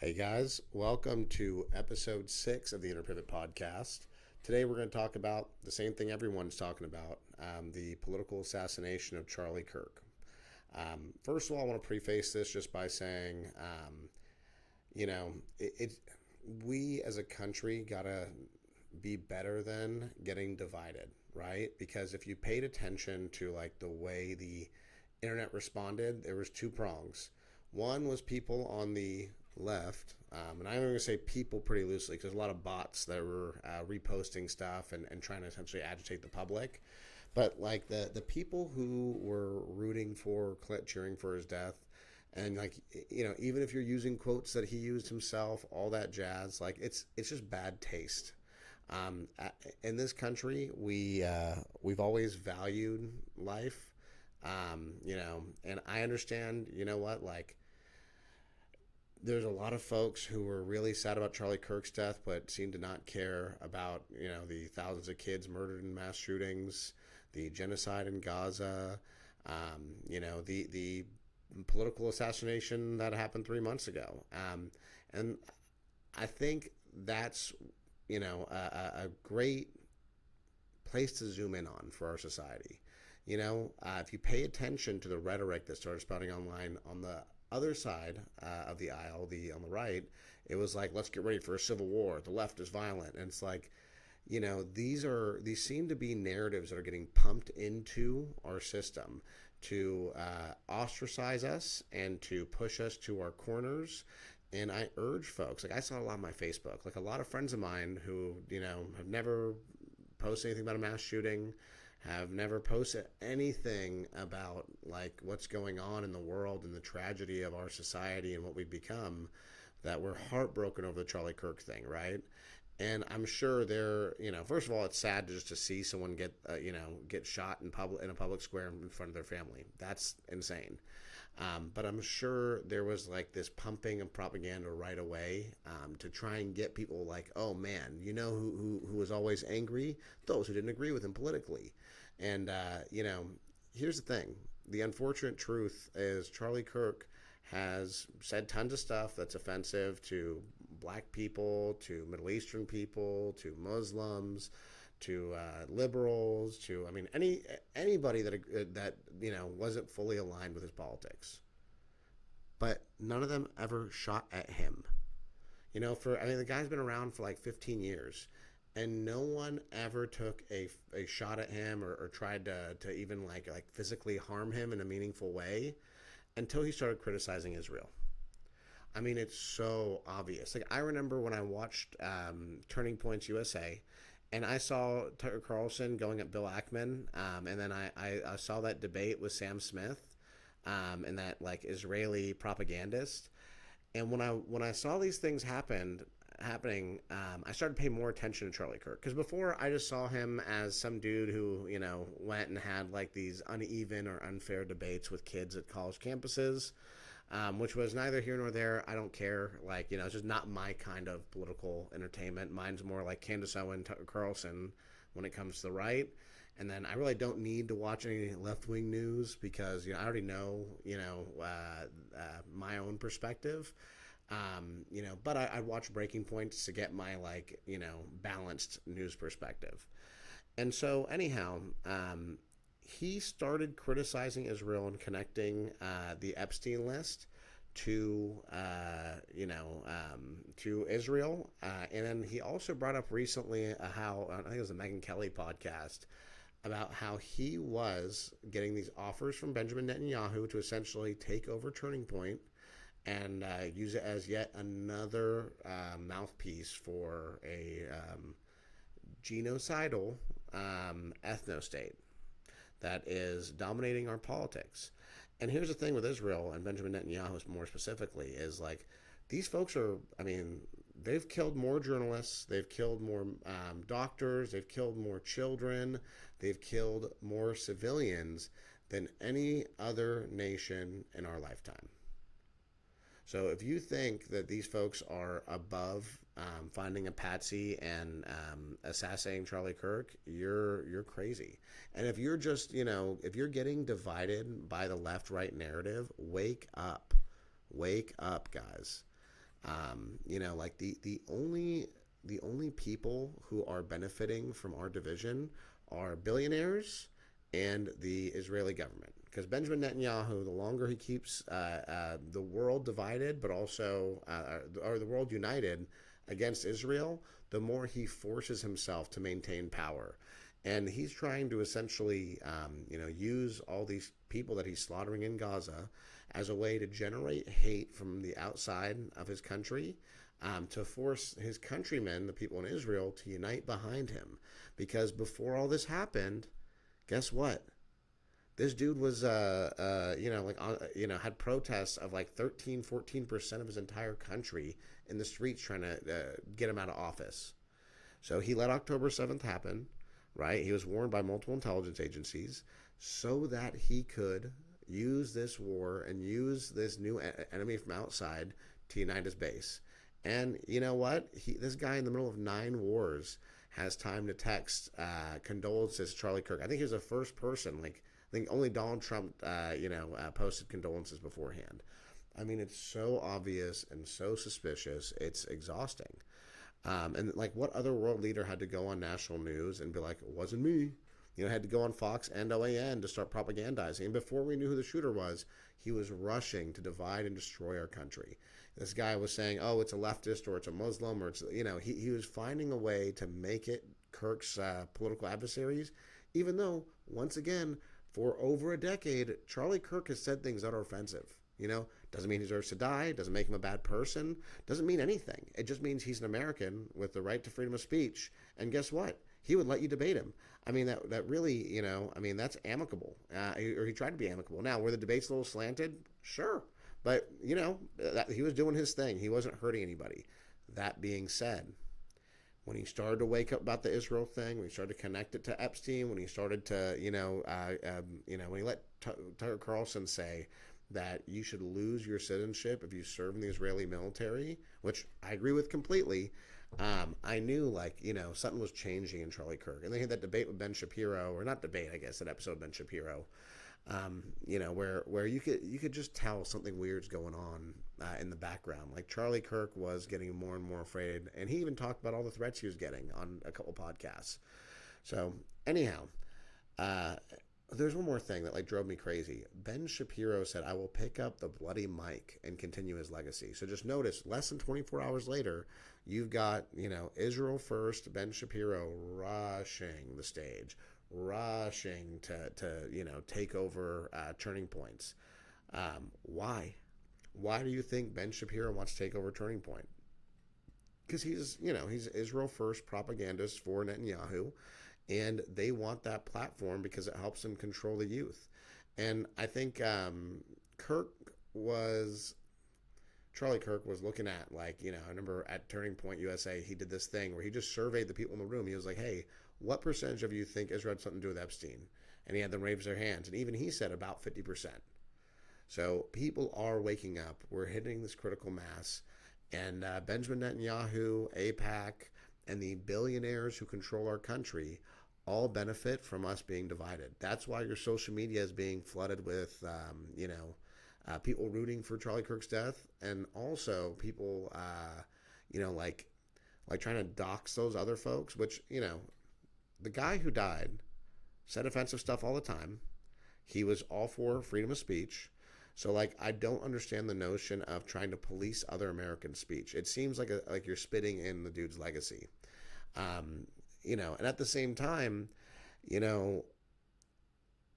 Hey guys, welcome to episode 6 of the Inner Pivot podcast. Today we're going to talk about the same thing everyone's talking about, the political assassination of Charlie Kirk. First of all, I want to preface this just by saying, you know, we as a country got to be better than getting divided, right? Because if you paid attention to like the way the internet responded, there was two prongs. One was people on the left, and I'm going to say people pretty loosely because there's a lot of bots that were reposting stuff and trying to essentially agitate the public. But like the people who were rooting for Clint, cheering for his death, and like even if you're using quotes that he used himself, all that jazz, like it's just bad taste. In this country, we've always valued life, and I understand. You know what, like there's a lot of folks who were really sad about Charlie Kirk's death, but seem to not care about the thousands of kids murdered in mass shootings, the genocide in Gaza, the political assassination that happened 3 months ago, and I think that's a great place to zoom in on for our society. If you pay attention to the rhetoric that started spouting online on the other side of the aisle, on the right, it was like, let's get ready for a civil war. The left is violent, and it's like, these seem to be narratives that are getting pumped into our system to ostracize us and to push us to our corners. And I urge folks, like I saw a lot on my Facebook, like a lot of friends of mine who have never posted anything about a mass shooting, have never posted anything about like what's going on in the world and the tragedy of our society and what we've become, that we're heartbroken over the Charlie Kirk thing, right? And I'm sure they're, first of all, it's sad just to see someone get shot in a public square in front of their family. That's insane. But I'm sure there was like this pumping of propaganda right away to try and get people like, oh man, who was always angry? Those who didn't agree with him politically. And, here's the thing. The unfortunate truth is Charlie Kirk has said tons of stuff that's offensive to black people, to Middle Eastern people, to Muslims, to liberals, to anybody that wasn't fully aligned with his politics. But none of them ever shot at him. The guy's been around for like 15 years, and no one ever took a shot at him or tried to even like physically harm him in a meaningful way until he started criticizing Israel. I mean, it's so obvious. Like I remember when I watched Turning Points USA, and I saw Tucker Carlson going at Bill Ackman, and then I saw that debate with Sam Smith, and that like Israeli propagandist. And when I saw these things happening, I started paying more attention to Charlie Kirk, because before I just saw him as some dude who went and had like these uneven or unfair debates with kids at college campuses, which was neither here nor there. I don't care. Like it's just not my kind of political entertainment. Mine's more like Candace Owen, Tucker Carlson when it comes to the right. And then I really don't need to watch any left-wing news because I already know my own perspective. But I watch Breaking Points to get my balanced news perspective. And so anyhow, he started criticizing Israel and connecting the Epstein list to to Israel, and then he also brought up recently how I think it was a Megyn Kelly podcast about how he was getting these offers from Benjamin Netanyahu to essentially take over Turning Point and use it as yet another mouthpiece for a genocidal ethno-state that is dominating our politics. And here's the thing with Israel and Benjamin Netanyahu more specifically is like these folks are, they've killed more journalists, they've killed more doctors, they've killed more children, they've killed more civilians than any other nation in our lifetime. So if you think that these folks are above finding a patsy and assassinating Charlie Kirk, you're crazy. And if you're just if you're getting divided by the left-right narrative, wake up, guys. Like the only people who are benefiting from our division are billionaires and the Israeli government. Because Benjamin Netanyahu, the longer he keeps the world divided, but also or the world united against Israel, the more he forces himself to maintain power. And he's trying to essentially, use all these people that he's slaughtering in Gaza as a way to generate hate from the outside of his country, to force his countrymen, the people in Israel, to unite behind him. Because before all this happened, guess what? This dude was, had protests of like 13, 14% of his entire country in the streets trying to get him out of office. So he let October 7th happen, right? He was warned by multiple intelligence agencies so that he could use this war and use this new enemy from outside to unite his base. And you know what? This guy in the middle of 9 wars has time to text condolences to Charlie Kirk. I think he was the first person. Like, I think only Donald Trump, posted condolences beforehand. I mean, it's so obvious and so suspicious. It's exhausting. And like, what other world leader had to go on national news and be like, it wasn't me? Had to go on Fox and OAN to start propagandizing. And before we knew who the shooter was, he was rushing to divide and destroy our country. This guy was saying, oh, it's a leftist or it's a Muslim or it's, he was finding a way to make it Kirk's political adversaries, even though, once again, for over a decade, Charlie Kirk has said things that are offensive. Doesn't mean he deserves to die, doesn't make him a bad person, doesn't mean anything. It just means he's an American with the right to freedom of speech. And guess what? He would let you debate him. I mean, that really, that's amicable. Or he tried to be amicable. Now, were the debates a little slanted? Sure. But, he was doing his thing. He wasn't hurting anybody. That being said, when he started to wake up about the Israel thing, when he started to connect it to Epstein, when he started to, when he let Tucker Carlson say that you should lose your citizenship if you serve in the Israeli military, which I agree with completely, I knew, something was changing in Charlie Kirk. And they had that debate with Ben Shapiro, or not debate, I guess, that episode of Ben Shapiro, where you could just tell something weird's going on in the background. Like, Charlie Kirk was getting more and more afraid, and he even talked about all the threats he was getting on a couple podcasts. So, anyhow, there's one more thing that drove me crazy. Ben Shapiro said, I will pick up the bloody mic and continue his legacy. So just notice, less than 24 hours later, you've got, Israel First, Ben Shapiro rushing the stage, rushing to take over Turning Points. Why? Why do you think Ben Shapiro wants to take over Turning Point? Because he's Israel First propagandist for Netanyahu. And they want that platform because it helps them control the youth. And I think Charlie Kirk was looking at, I remember at Turning Point USA, he did this thing where he just surveyed the people in the room. He was like, hey, what percentage of you think Israel had something to do with Epstein? And he had them raise their hands. And even he said about 50%. So people are waking up. We're hitting this critical mass. And Benjamin Netanyahu, AIPAC, and the billionaires who control our country all benefit from us being divided. That's why your social media is being flooded with, people rooting for Charlie Kirk's death, and also people, trying to dox those other folks. Which, the guy who died said offensive stuff all the time. He was all for freedom of speech. So, I don't understand the notion of trying to police other American speech. It seems like you're spitting in the dude's legacy. And at the same time,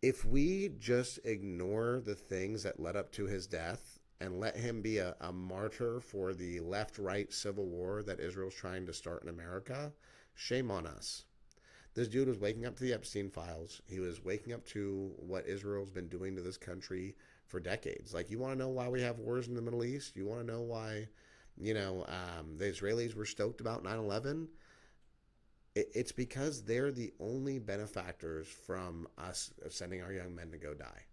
if we just ignore the things that led up to his death and let him be a martyr for the left-right civil war that Israel's trying to start in America, shame on us. This dude was waking up to the Epstein files. He was waking up to what Israel's been doing to this country for decades. You want to know why we have wars in the Middle East? You want to know why, the Israelis were stoked about 9/11? It's because they're the only benefactors from us sending our young men to go die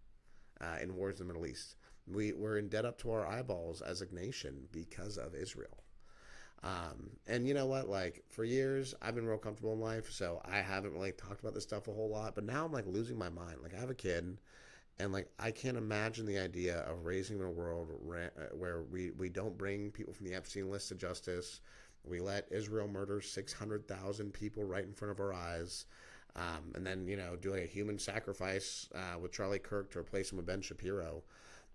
in wars in the Middle East. We're in debt up to our eyeballs as a nation because of Israel. And you know what? For years, I've been real comfortable in life, so I haven't really talked about this stuff a whole lot. But now I'm losing my mind. I have a kid, And like, I can't imagine the idea of raising in a world where we don't bring people from the Epstein list to justice. We let Israel murder 600,000 people right in front of our eyes. And then, do like a human sacrifice with Charlie Kirk to replace him with Ben Shapiro.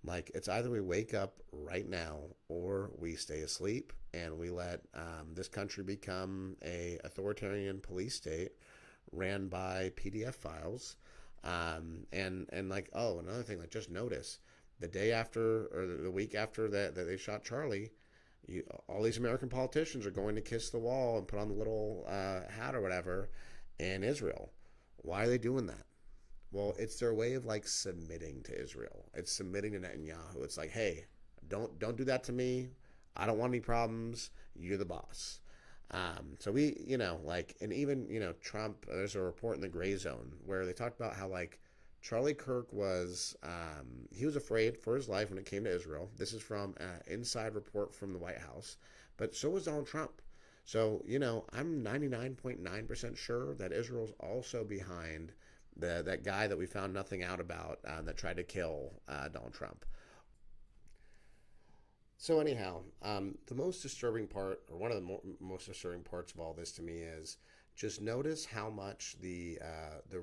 Like, it's either we wake up right now or we stay asleep and we let this country become a authoritarian police state ran by PDF files. And like, oh, another thing, like, just notice the day after or the week after that they shot Charlie, all these American politicians are going to kiss the wall and put on the little hat or whatever in Israel. Why are they doing that? Well, it's their way of like submitting to Israel. It's submitting to Netanyahu. It's like, hey, don't do that to me. I don't want any problems. You're the boss. So we, like, and even, Trump, there's a report in the Gray Zone where they talked about how, like, Charlie Kirk was, he was afraid for his life when it came to Israel. This is from an inside report from the White House. But so was Donald Trump. So, I'm 99.9% sure that Israel's also behind that guy that we found nothing out about that tried to kill Donald Trump. So anyhow, the most disturbing part, or one of the most disturbing parts of all this to me, is just notice how much the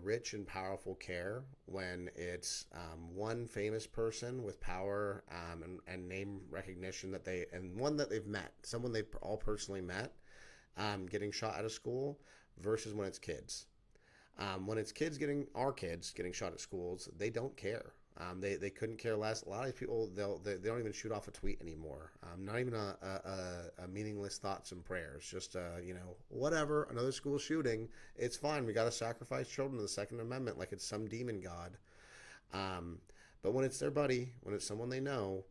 rich and powerful care when it's one famous person with power and name recognition and one that they've met, someone they've all personally met, getting shot out of school, versus when it's kids. When it's our kids getting shot at schools, they don't care. They couldn't care less. A lot of these people, they don't even shoot off a tweet anymore. Not even a meaningless thoughts and prayers. Just, whatever, another school shooting. It's fine. We got to sacrifice children to the Second Amendment like it's some demon god. But when it's their buddy, when it's someone they know,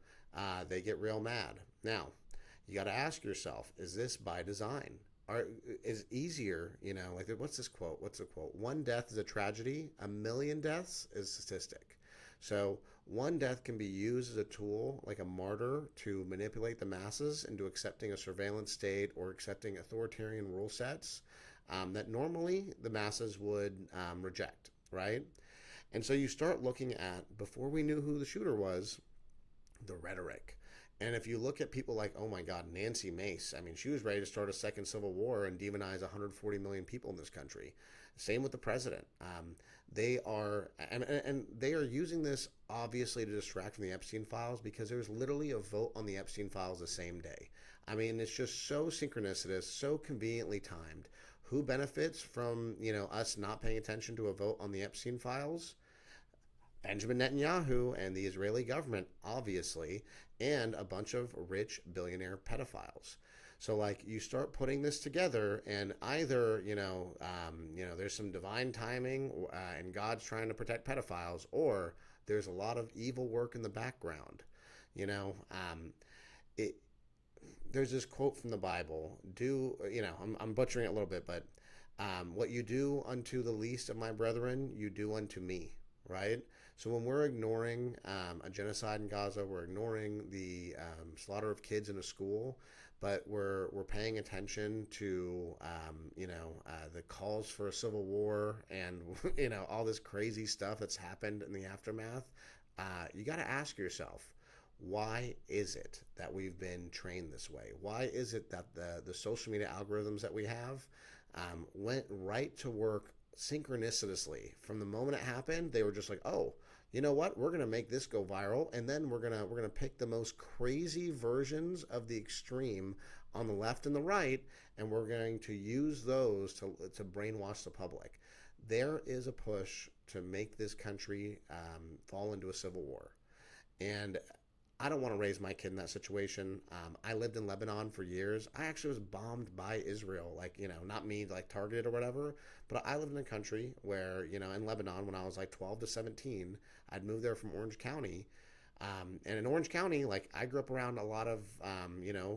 they get real mad. Now, you got to ask yourself, is this by design? Is easier, like, what's this quote? What's the quote? One death is a tragedy. 1,000,000 deaths is a statistic. So one death can be used as a tool, like a martyr, to manipulate the masses into accepting a surveillance state or accepting authoritarian rule sets that normally the masses would reject, right? And so you start looking at, before we knew who the shooter was, the rhetoric. And if you look at people like, oh my God, Nancy Mace, I mean, she was ready to start a second civil war and demonize 140 million people in this country. Same with the president. They are, and they are using this obviously to distract from the Epstein files, because there's literally a vote on the Epstein files the same day. I mean, it's just so synchronicitous, so conveniently timed. Who benefits from, us not paying attention to a vote on the Epstein files? Benjamin Netanyahu and the Israeli government, obviously, and a bunch of rich billionaire pedophiles. So, like, you start putting this together, and either, there's some divine timing, and God's trying to protect pedophiles, or there's a lot of evil work in the background. There's this quote from the Bible. I'm butchering it a little bit, but what you do unto the least of my brethren, you do unto me, right? So when we're ignoring a genocide in Gaza, we're ignoring the slaughter of kids in a school, but we're paying attention to the calls for a civil war and all this crazy stuff that's happened in the aftermath. You got to ask yourself, why is it that we've been trained this way? Why is it that the social media algorithms that we have went right to work synchronicitously from the moment it happened? They were just like, oh, you know what, we're going to make this go viral, and then we're going to pick the most crazy versions of the extreme on the left and the right, and we're going to use those to brainwash the public. There is a push to make this country fall into a civil war, and I don't want to raise my kid in that situation. I lived in Lebanon for years. I actually was bombed by Israel, not me, targeted or whatever, but I lived in a country where, in Lebanon, when I was 12 to 17, I'd moved there from Orange County. And in Orange County, I grew up around a lot of,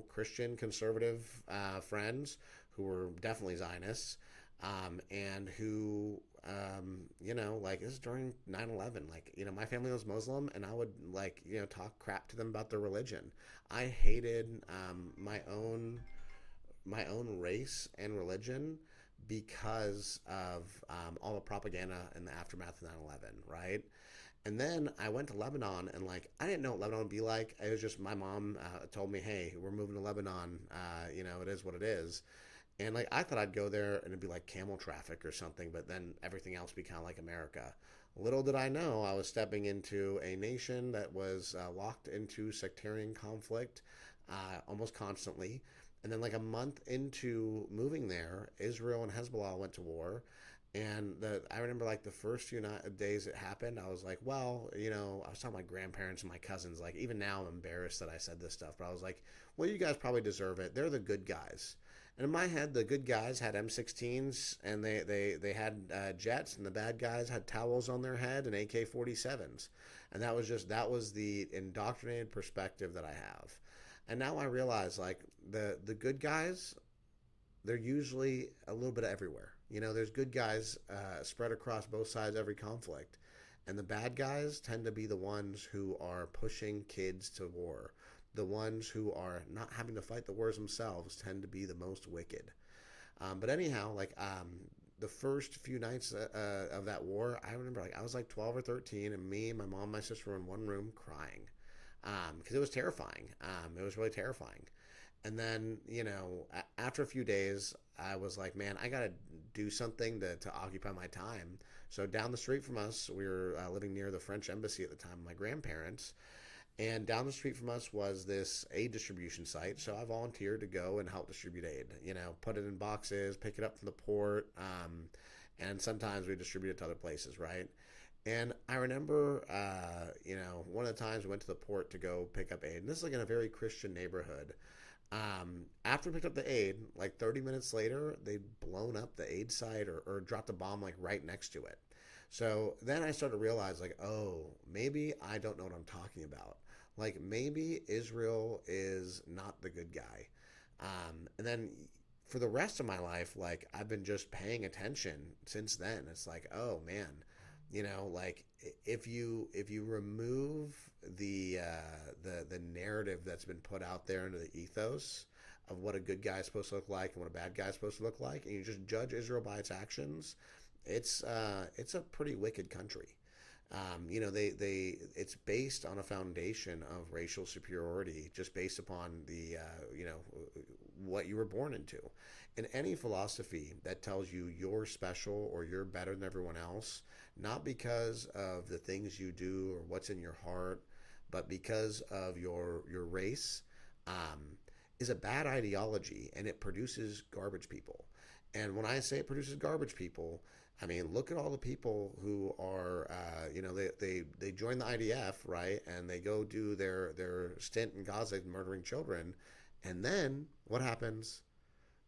Christian conservative friends who were definitely Zionists, and who, this is during 9/11. My family was Muslim, and I would, talk crap to them about their religion. I hated my own race and religion because of all the propaganda in the aftermath of 9/11, right? And then I went to Lebanon, and like I didn't know what Lebanon would be like. It was just my mom told me, "Hey, we're moving to Lebanon. It is what it is." And like I thought I'd go there and it'd be like camel traffic or something, but then everything else would be kind of like America. Little did I know I was stepping into a nation that was locked into sectarian conflict almost constantly. And then, like a month into moving there, Israel and Hezbollah went to war. And I remember like the first few days it happened, I was like, well, I was telling my grandparents and my cousins, like, even now I'm embarrassed that I said this stuff, but I was like, well, you guys probably deserve it. They're the good guys. And in my head, the good guys had M16s and they had jets, and the bad guys had towels on their head and AK-47s. And that was the indoctrinated perspective that I have. And now I realize like the good guys, they're usually a little bit of everywhere. There's good guys spread across both sides of every conflict. And the bad guys tend to be the ones who are pushing kids to war. The ones who are not having to fight the wars themselves tend to be the most wicked. But anyhow, the first few nights of that war, I remember like I was like 12 or 13, and me, my mom, my sister were in one room crying because it was terrifying. It was really terrifying. And then, after a few days, I was like, man, I got to do something to occupy my time. So down the street from us, we were living near the French embassy at the time, my grandparents. And down the street from us was this aid distribution site. So I volunteered to go and help distribute aid, put it in boxes, pick it up from the port. And sometimes we distribute it to other places, right? And I remember, one of the times we went to the port to go pick up aid. And this is like in a very Christian neighborhood. After we picked up the aid, like 30 minutes later, they'd blown up the aid site or dropped a bomb like right next to it. So then I started to realize like, oh, maybe I don't know what I'm talking about. Like maybe Israel is not the good guy. And then for the rest of my life, like I've been just paying attention since then. It's like, oh man, like if you remove the narrative that's been put out there into the ethos of what a good guy is supposed to look like and what a bad guy is supposed to look like, and you just judge Israel by its actions, it's a pretty wicked country. It's based on a foundation of racial superiority, just based upon what you were born into. And any philosophy that tells you you're special or you're better than everyone else, not because of the things you do or what's in your heart, but because of your race, is a bad ideology, and it produces garbage people. And when I say it produces garbage people, I mean, look at all the people who are, they join the IDF, right? And they go do their stint in Gaza murdering children. And then what happens?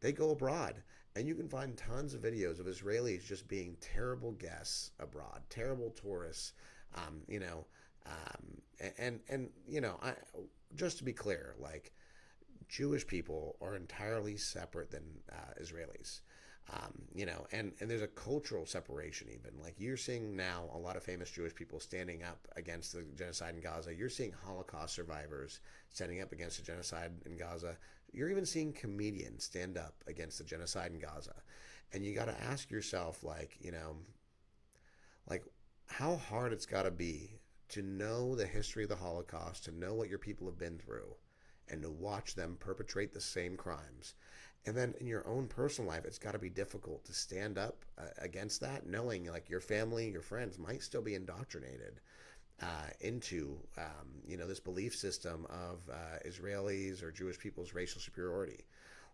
They go abroad. And you can find tons of videos of Israelis just being terrible guests abroad, terrible tourists, I just to be clear, like Jewish people are entirely separate than Israelis. And there's a cultural separation even. Like you're seeing now a lot of famous Jewish people standing up against the genocide in Gaza. You're seeing Holocaust survivors standing up against the genocide in Gaza. You're even seeing comedians stand up against the genocide in Gaza. And you got to ask yourself, like how hard it's got to be to know the history of the Holocaust, to know what your people have been through, and to watch them perpetrate the same crimes. And then in your own personal life, it's got to be difficult to stand up against that, knowing like your family, your friends might still be indoctrinated into, this belief system of Israelis or Jewish people's racial superiority.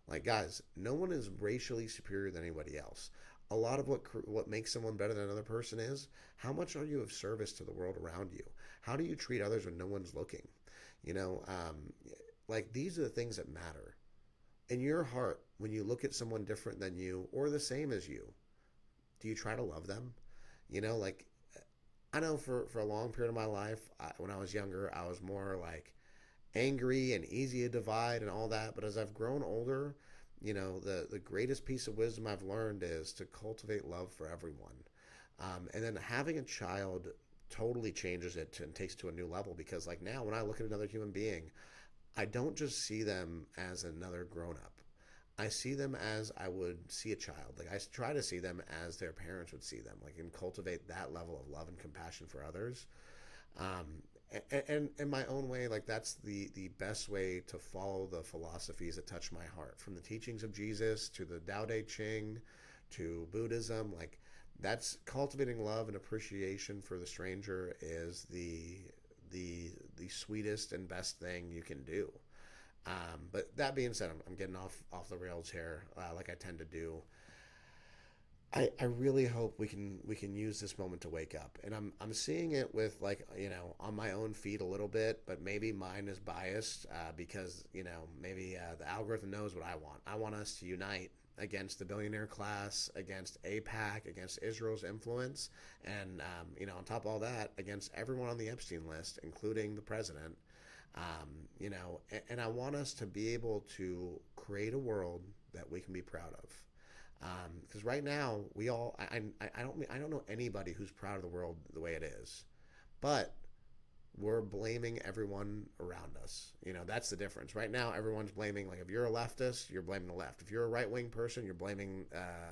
Like, guys, no one is racially superior than anybody else. A lot of what makes someone better than another person is how much are you of service to the world around you? How do you treat others when no one's looking? Like these are the things that matter. In your heart, when you look at someone different than you or the same as you, do you try to love them? Like I know for a long period of my life, when I was younger, I was more like angry and easy to divide and all that. But as I've grown older, the greatest piece of wisdom I've learned is to cultivate love for everyone. And then having a child totally changes it and takes it to a new level, because like now when I look at another human being, I don't just see them as another grown-up. I see them as I would see a child. Like I try to see them as their parents would see them, like and cultivate that level of love and compassion for others. Um, and in my own way, like that's the best way to follow the philosophies that touch my heart, from the teachings of Jesus to the Tao Te Ching to Buddhism. Like that's cultivating love and appreciation for the stranger is the sweetest and best thing you can do. But that being said, I'm getting off the rails here, like I tend to do. I really hope we can use this moment to wake up, and I'm seeing it with, like, on my own feed a little bit, but maybe mine is biased, because maybe the algorithm knows what I want. I want us to unite against the billionaire class, against APAC, against Israel's influence, and on top of all that, against everyone on the Epstein list, including the president. And I want us to be able to create a world that we can be proud of. Because right now we all I don't know anybody who's proud of the world the way it is, but we're blaming everyone around us. That's the difference. Right now, everyone's blaming. Like, if you're a leftist, you're blaming the left. If you're a right wing person, you're blaming.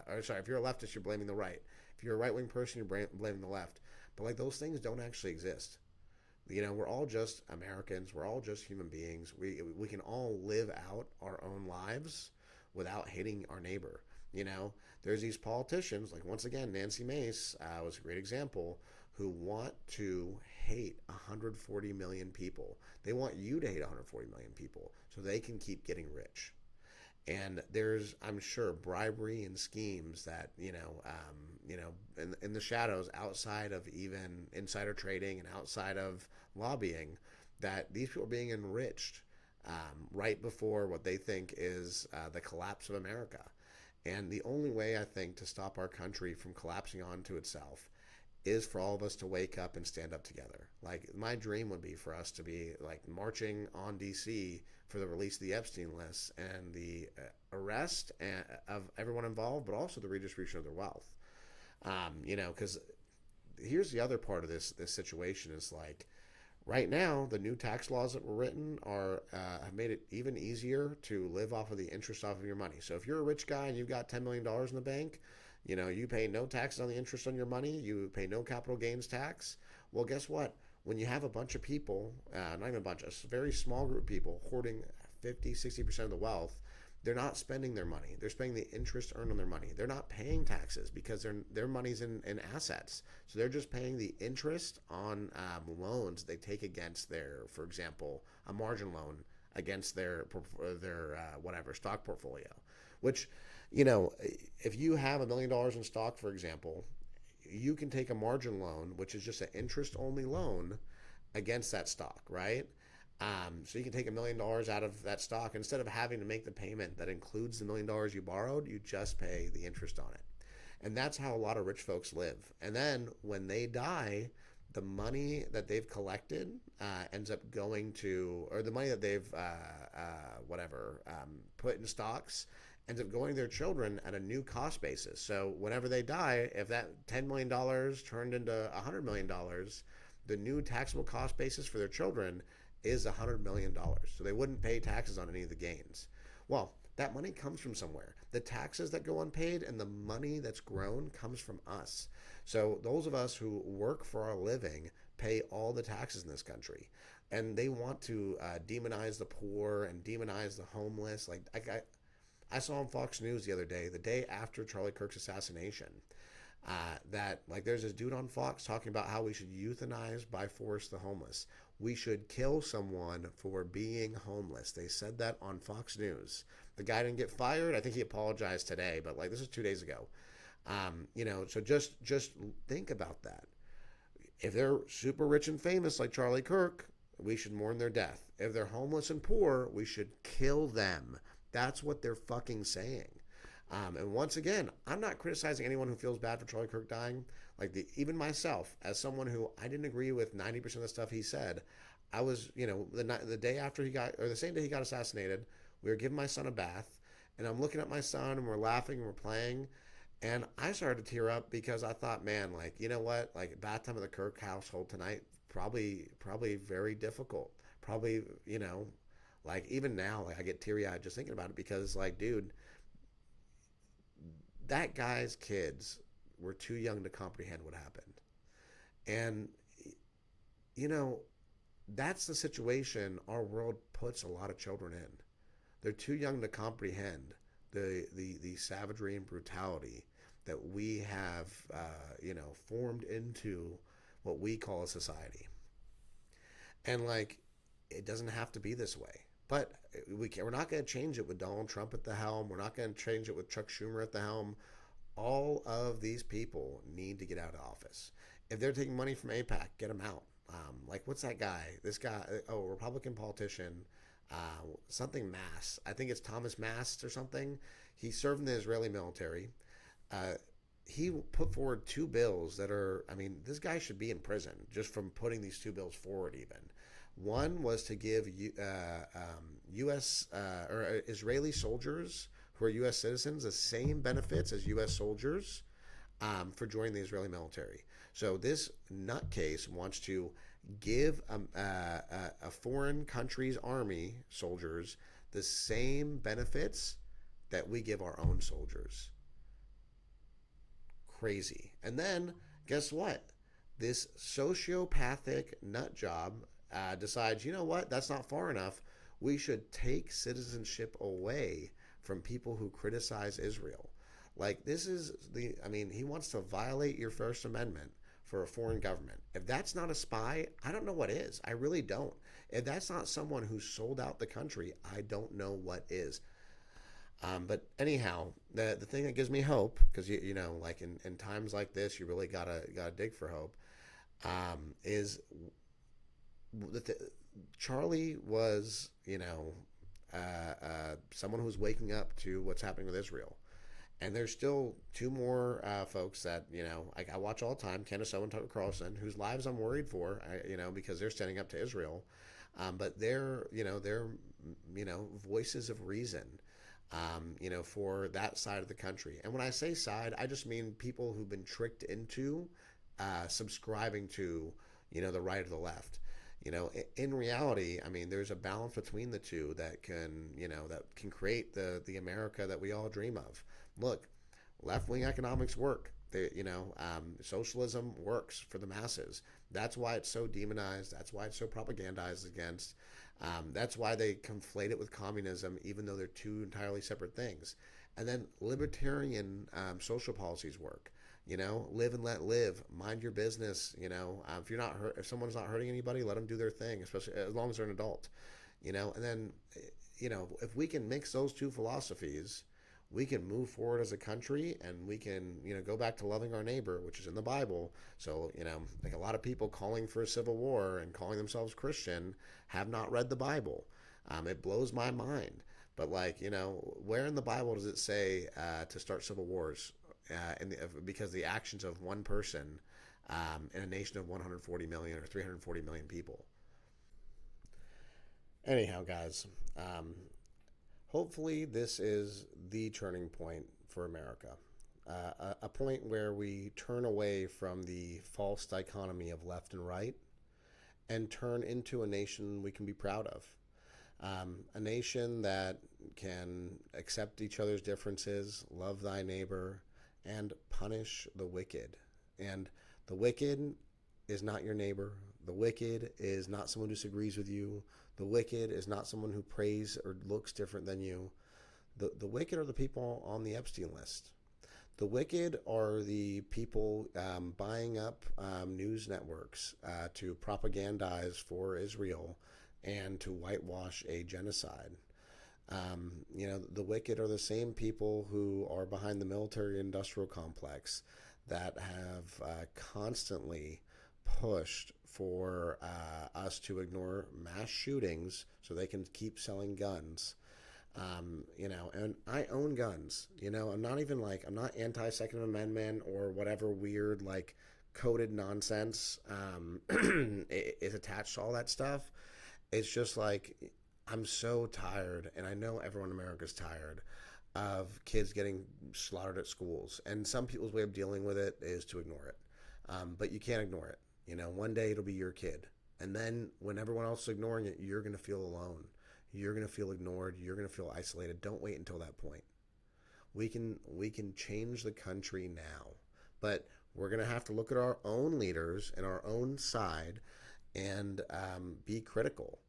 Or sorry, if you're a leftist, you're blaming the right. If you're a right wing person, you're blaming the left. But like those things don't actually exist. We're all just Americans. We're all just human beings. We can all live out our own lives without hating our neighbor. There's these politicians, like, once again, Nancy Mace was a great example, who want to hate 140 million people. They want you to hate 140 million people so they can keep getting rich. And there's, I'm sure, bribery and schemes that in the shadows, outside of even insider trading and outside of lobbying, that these people are being enriched right before what they think is the collapse of America. And the only way, I think, to stop our country from collapsing onto itself is for all of us to wake up and stand up together. Like, my dream would be for us to be, like, marching on DC for the release of the Epstein list and the arrest of everyone involved, but also the redistribution of their wealth. Because here's the other part of this situation is, like, right now, the new tax laws that were written have made it even easier to live off of the interest off of your money. So if you're a rich guy and you've got $10 million in the bank, you pay no taxes on the interest on your money. You pay no capital gains tax. Well, guess what? When you have a bunch of people, not even a bunch, a very small group of people hoarding 50, 60% of the wealth, they're not spending their money. They're spending the interest earned on their money. They're not paying taxes because their money's in assets. So they're just paying the interest on loans they take against their, for example, a margin loan against their whatever stock portfolio. Which, if you have $1 million in stock, for example, you can take a margin loan, which is just an interest only loan, against that stock, right? So you can take $1 million out of that stock. Instead of having to make the payment that includes the $1 million you borrowed, you just pay the interest on it. And that's how a lot of rich folks live. And then when they die, the money that they've collected ends up going to, or the money that they've put in stocks ends up going to their children at a new cost basis. So whenever they die, if that $10 million turned into $100 million, the new taxable cost basis for their children is $100 million. So they wouldn't pay taxes on any of the gains. Well, that money comes from somewhere. The taxes that go unpaid and the money that's grown comes from us. So those of us who work for our living pay all the taxes in this country. And they want to demonize the poor and demonize the homeless. Like, I saw on Fox News the other day, the day after Charlie Kirk's assassination, that, like, there's this dude on Fox talking about how we should euthanize by force the homeless. We should kill someone for being homeless. They said that on Fox News. The guy didn't get fired. I think he apologized today, but, like, this is 2 days ago. So just think about that. If they're super rich and famous like Charlie Kirk, we should mourn their death. If they're homeless and poor, we should kill them. That's what they're fucking saying. And once again, I'm not criticizing anyone who feels bad for Charlie Kirk dying. Like, even myself, as someone who I didn't agree with 90% of the stuff he said, I was, the day after the same day he got assassinated, we were giving my son a bath, and I'm looking at my son, and we're laughing, and we're playing, and I started to tear up because I thought, man, like, you know what? Like, bath time of the Kirk household tonight, probably very difficult. Probably, like, even now, like, I get teary-eyed just thinking about it because, like, dude, that guy's kids were too young to comprehend what happened. And you know, that's the situation our world puts a lot of children in. They're too young to comprehend the savagery and brutality that we have, formed into what we call a society. And like, it doesn't have to be this way. But we're not going to change it with Donald Trump at the helm. We're not going to change it with Chuck Schumer at the helm. All of these people need to get out of office. If they're taking money from APAC, get them out. Like, what's that guy? This guy, Republican politician, something Mass. I think it's Thomas Mast or something. He served in the Israeli military. Uh, he put forward two bills that are, I mean, this guy should be in prison just from putting these two bills forward, even. One was to give U.S. Or Israeli soldiers who are U.S. citizens the same benefits as U.S. soldiers for joining the Israeli military. So this nutcase wants to give a foreign country's army soldiers the same benefits that we give our own soldiers. Crazy. And then guess what? This sociopathic nut job decides, you know what? That's not far enough. We should take citizenship away from people who criticize Israel. Like, this is I mean, he wants to violate your First Amendment for a foreign government. If that's not a spy, I don't know what is. I really don't. If that's not someone who sold out the country, I don't know what is. But anyhow, the thing that gives me hope, because like in times like this, you really gotta dig for hope. Is Charlie was someone who's waking up to what's happening with Israel. And there's still two more folks that I watch all the time: Candace Owen, Tucker Carlson, whose lives I'm worried for, because they're standing up to Israel. But they're voices of reason, for that side of the country. And when I say side, I just mean people who've been tricked into subscribing to the right or the left. In reality, I mean, there's a balance between the two that can create the America that we all dream of. Look, left-wing economics work. Socialism works for the masses. That's why it's so demonized. That's why it's so propagandized against. That's why they conflate it with communism, even though they're two entirely separate things. And then libertarian social policies work. Live and let live. Mind your business. If someone's not hurting anybody, let them do their thing, especially as long as they're an adult. And then, if we can mix those two philosophies, we can move forward as a country, and we can, go back to loving our neighbor, which is in the Bible. So, like a lot of people calling for a civil war and calling themselves Christian have not read the Bible. It blows my mind. But where in the Bible does it say to start civil wars? Because the actions of one person in a nation of 140 million or 340 million people. Anyhow, guys, hopefully this is the turning point for America. A point where we turn away from the false dichotomy of left and right and turn into a nation we can be proud of. A nation that can accept each other's differences, love thy neighbor, and punish the wicked. And the wicked is not your neighbor. The wicked is not someone who disagrees with you. The wicked is not someone who prays or looks different than you. The wicked are the people on the Epstein list. The wicked are the people buying up news networks to propagandize for Israel and to whitewash a genocide. The wicked are the same people who are behind the military-industrial complex that have constantly pushed for us to ignore mass shootings so they can keep selling guns. And I own guns. I'm not anti-Second Amendment or whatever weird coded nonsense is attached to all that stuff. It's just I'm so tired, and I know everyone in America is tired of kids getting slaughtered at schools. And some people's way of dealing with it is to ignore it. But you can't ignore it. One day it'll be your kid. And then when everyone else is ignoring it, you're going to feel alone. You're going to feel ignored. You're going to feel isolated. Don't wait until that point. We can change the country now. But we're going to have to look at our own leaders and our own side and be critical.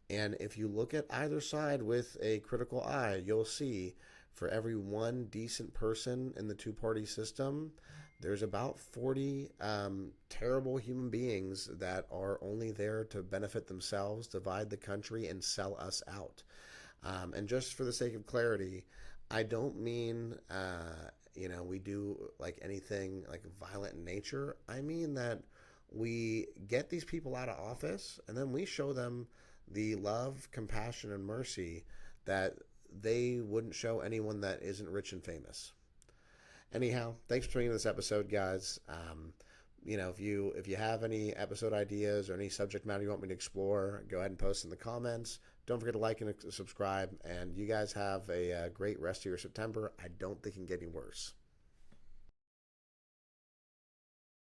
And if you look at either side with a critical eye, you'll see for every one decent person in the two-party system, there's about 40 terrible human beings that are only there to benefit themselves, divide the country, and sell us out. And just for the sake of clarity, I don't mean, we do like anything like violent in nature. I mean that we get these people out of office and then we show them the love, compassion, and mercy that they wouldn't show anyone that isn't rich and famous. Anyhow, thanks for tuning in this episode, guys. If you have any episode ideas or any subject matter you want me to explore, go ahead and post in the comments. Don't forget to like and subscribe. And you guys have a great rest of your September. I don't think it can get any worse.